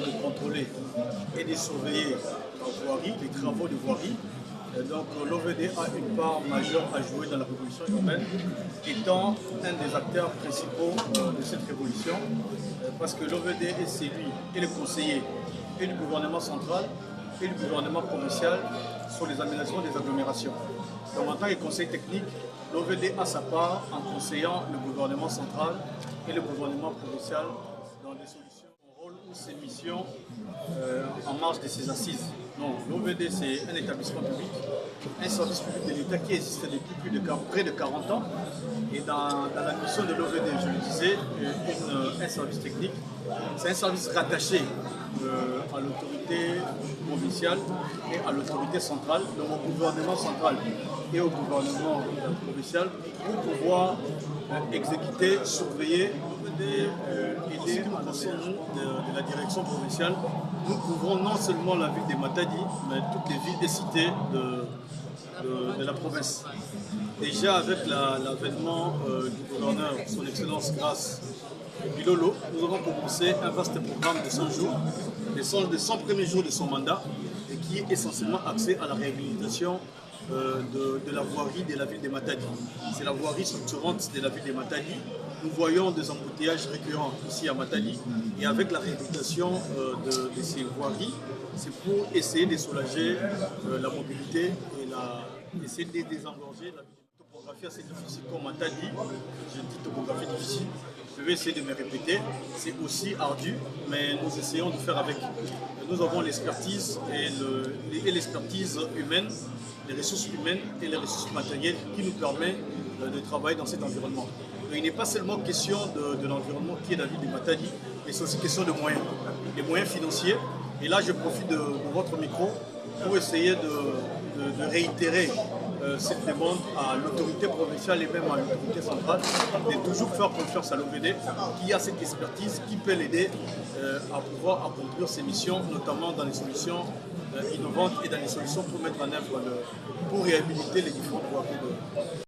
de contrôler et de surveiller la voirie, les travaux de voirie. Donc l'OVD a une part majeure à jouer dans la révolution urbaine, étant un des acteurs principaux de cette révolution, parce que l'OVD est celui et le conseiller et du gouvernement central et du gouvernement provincial sur les aménagements des agglomérations. Donc en tant que conseil technique, l'OVD a sa part en conseillant le gouvernement central et le gouvernement provincial dans des solutions. Son rôle ou ses missions en marge de ses assises. L'OVD, c'est un établissement public, un service public de l'État qui existe depuis près de 40 ans. Et dans la mission de l'OVD, je le disais, un service technique, c'est un service rattaché à l'autorité provinciale et à l'autorité centrale, donc au gouvernement central et au gouvernement provincial, pour pouvoir exécuter, surveiller et aider à la de la direction provinciale. Nous couvrons non seulement la ville de Matadi, mais toutes les villes et cités de la province. Déjà avec l'avènement du gouverneur, son excellence Grâce Bilolo, nous avons commencé un vaste programme de 100 jours, les 100 premiers jours de son mandat, et qui est essentiellement axé à la réhabilitation de la voirie de la ville de Matadi. C'est la voirie structurante de la ville de Matadi. Nous voyons des embouteillages récurrents ici à Matadi, et avec la réhabilitation de ces voiries, c'est pour essayer de soulager la mobilité et essayer de désengorger la ville. Topographie assez difficile comme Matadi, je dis topographie difficile, je vais essayer de me répéter, c'est aussi ardu, mais nous essayons de faire avec. Nous avons l'expertise et l'expertise humaine, les ressources humaines et les ressources matérielles qui nous permettent de travailler dans cet environnement. Donc, il n'est pas seulement question de l'environnement qui est la ville de Matadi, mais c'est aussi question de moyens, des moyens financiers. Et là, je profite de votre micro pour essayer de réitérer cette demande à l'autorité provinciale et même à l'autorité centrale, de toujours faire confiance à l'OVD qui a cette expertise qui peut l'aider à pouvoir accomplir ses missions, notamment dans les solutions innovantes et dans les solutions pour mettre en œuvre, pour réhabiliter les différents voies.